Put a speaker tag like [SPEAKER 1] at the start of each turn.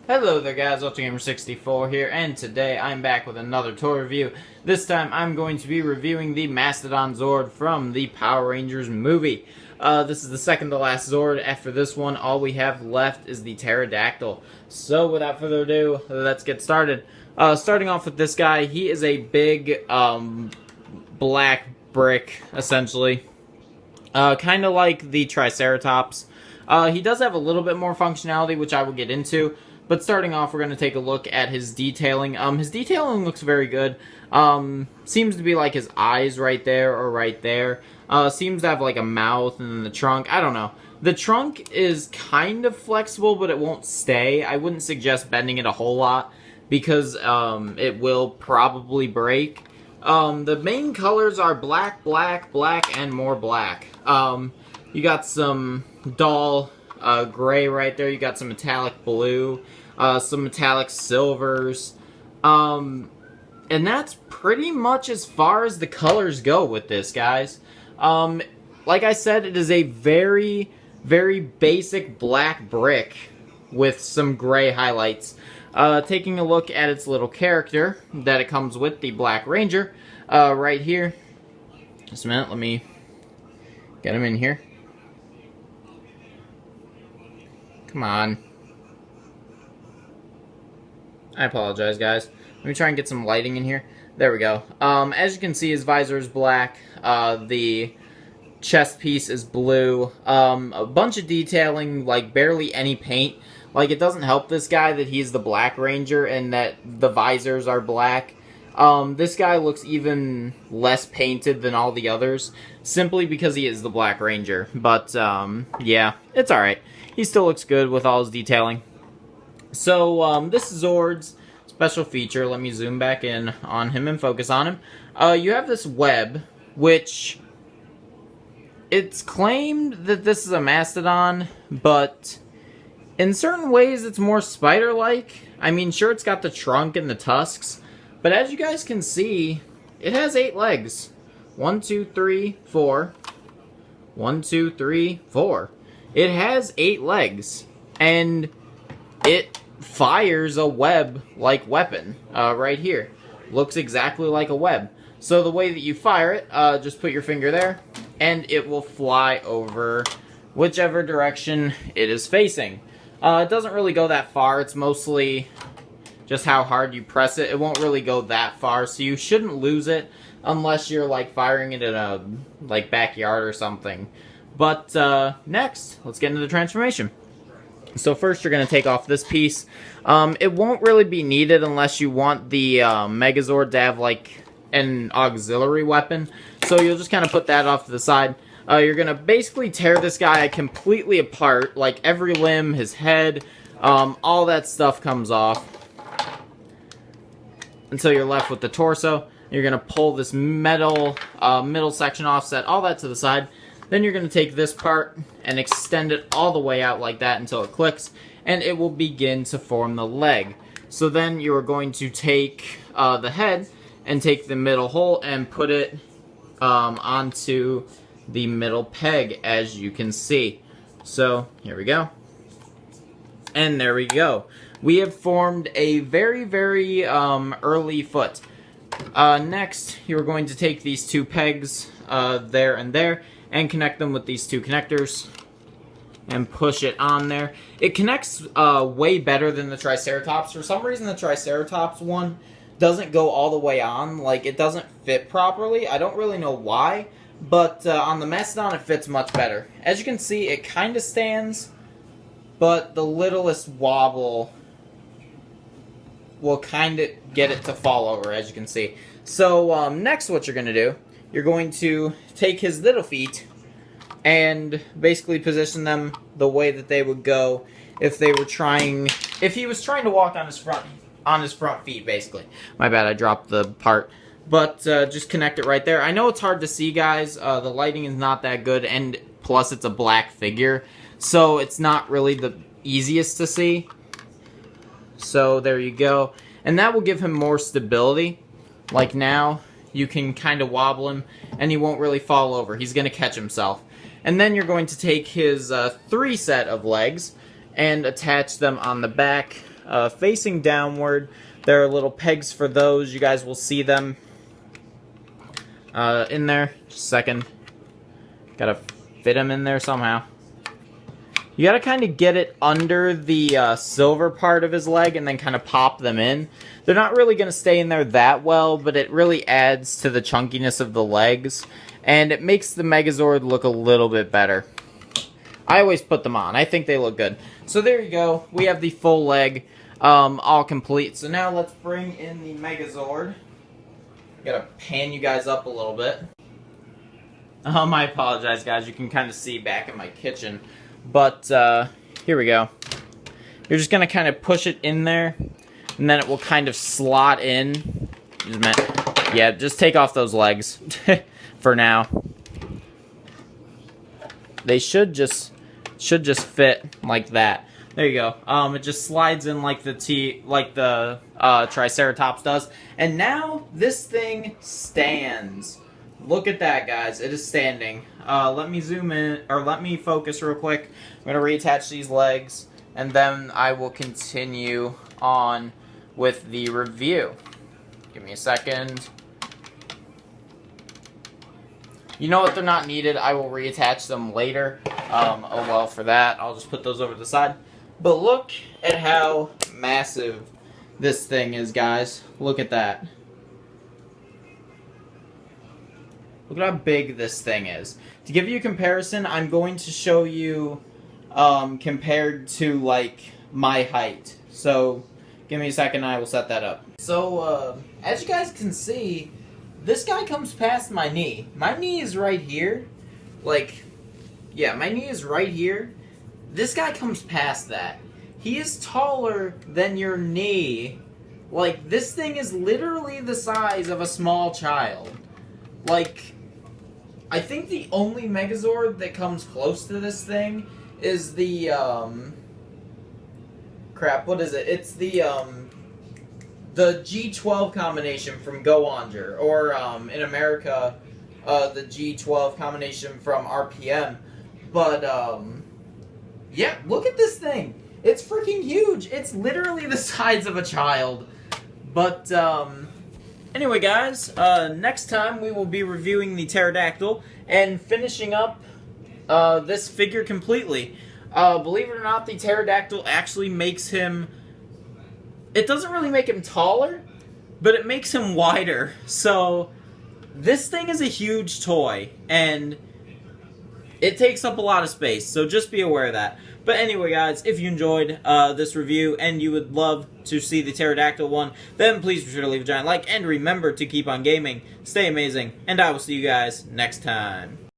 [SPEAKER 1] Hello there guys, UltraGamer64 here, and today I'm back with another toy review. This time I'm going to be reviewing the Mastodon Zord from the Power Rangers movie. This is the second to last Zord. After this one, all we have left is the Pterodactyl. So without further ado, let's get started. Starting off with this guy, he is a big black brick, essentially. Kind of like the Triceratops. He does have a little bit more functionality, which I will get into. But starting off, we're going to take a look at his detailing. His detailing looks very good. Seems to be like his eyes right there or right there. Seems to have like a mouth and then the trunk. I don't know. The trunk is kind of flexible, but it won't stay. I wouldn't suggest bending it a whole lot because it will probably break. The main colors are black, black, black, and more black. You got some dull gray right there. You got some metallic blue, some metallic silvers, and that's pretty much as far as the colors go with this, guys. Like I said, it is a very, very basic black brick with some gray highlights. Taking a look at its little character that it comes with, the Black Ranger, right here. Just a minute, let me get him in here. Come on. I apologize, guys. Let me try and get some lighting in here. There we go. As you can see, his visor is black. The chest piece is blue. A bunch of detailing, like barely any paint. Like, it doesn't help this guy that he's the Black Ranger and that the visors are black. This guy looks even less painted than all the others, simply because he is the Black Ranger. But, yeah, it's alright. He still looks good with all his detailing. So, this is Zord's special feature. Let me zoom back in on him and focus on him. You have this web, which it's claimed that this is a mastodon, but in certain ways it's more spider-like. I mean, sure, it's got the trunk and the tusks, but as you guys can see, it has 8 legs. 1, 2, 3, 4. 1, 2, 3, 4. It has 8 legs, and it fires a web-like weapon right here. Looks exactly like a web. So the way that you fire it, just put your finger there, and it will fly over whichever direction it is facing. It doesn't really go that far. It's mostly just how hard you press it. It won't really go that far, so you shouldn't lose it unless you're like firing it in a like backyard or something. But next, let's get into the transformation. So first you're going to take off this piece. It won't really be needed unless you want the Megazord to have like an auxiliary weapon. So you'll just kind of put that off to the side. You're going to basically tear this guy completely apart. Like every limb, his head, all that stuff comes off. Until you're left with the torso. You're going to pull this middle section off, set all that to the side. Then you're going to take this part and extend it all the way out like that until it clicks, and it will begin to form the leg. So then you are going to take the head and take the middle hole and put it onto the middle peg, as you can see. So here we go. And there we go. We have formed a very, very early foot. Next, you're going to take these 2 pegs there and there, and connect them with these 2 connectors and push it on there. It connects way better than the Triceratops. For some reason, the Triceratops one doesn't go all the way on. Like, it doesn't fit properly. I don't really know why, but on the Mastodon, it fits much better. As you can see, it kind of stands, but the littlest wobble will kind of get it to fall over, as you can see. So, next what you're going to do, you're going to take his little feet and basically position them the way that they would go if he was trying to walk on his front feet, basically. My bad, I dropped the part. But just connect it right there. I know it's hard to see, guys. The lighting is not that good, and plus it's a black figure, so it's not really the easiest to see. So there you go. And that will give him more stability. Like now, you can kind of wobble him, and he won't really fall over. He's going to catch himself. And then you're going to take his 3 set of legs and attach them on the back facing downward. There are little pegs for those. You guys will see them in there. Just a second. Gotta fit them in there somehow. You gotta kind of get it under the silver part of his leg and then kind of pop them in. They're not really gonna stay in there that well, but it really adds to the chunkiness of the legs, and it makes the Megazord look a little bit better. I always put them on. I think they look good. So there you go. We have the full leg all complete. So now let's bring in the Megazord. Gotta pan you guys up a little bit. I apologize, guys. You can kind of see back in my kitchen. But, here we go. You're just gonna kind of push it in there, and then it will kind of slot in. Yeah, just take off those legs for now. They should just fit like that. There you go. It just slides in like the Triceratops does. And now this thing stands. Look at that, guys. It is standing. Let me zoom in, or let me focus real quick. I'm going to reattach these legs, and then I will continue on with the review. Give me a second. You know what? They're not needed. I will reattach them later. Oh well, for that, I'll just put those over to the side. But look at how massive this thing is, guys. Look at that. Look at how big this thing is. To give you a comparison, I'm going to show you compared to, like, my height. So, give me a second and I will set that up. So, as you guys can see, this guy comes past my knee. My knee is right here. Like, yeah, my knee is right here. This guy comes past that. He is taller than your knee. Like, this thing is literally the size of a small child. Like, I think the only Megazord that comes close to this thing is the, crap, what is it? It's the G12 combination from Go Onger, or, in America, the G12 combination from RPM. But, yeah, look at this thing. It's freaking huge. It's literally the size of a child. But, anyway, guys, next time we will be reviewing the Pterodactyl and finishing up this figure completely. Believe it or not, the Pterodactyl actually makes him... It doesn't really make him taller, but it makes him wider. So, this thing is a huge toy, and it takes up a lot of space, so just be aware of that. But anyway, guys, if you enjoyed this review and you would love to see the Pterodactyl one, then please be sure to leave a giant like, and remember to keep on gaming, stay amazing, and I will see you guys next time.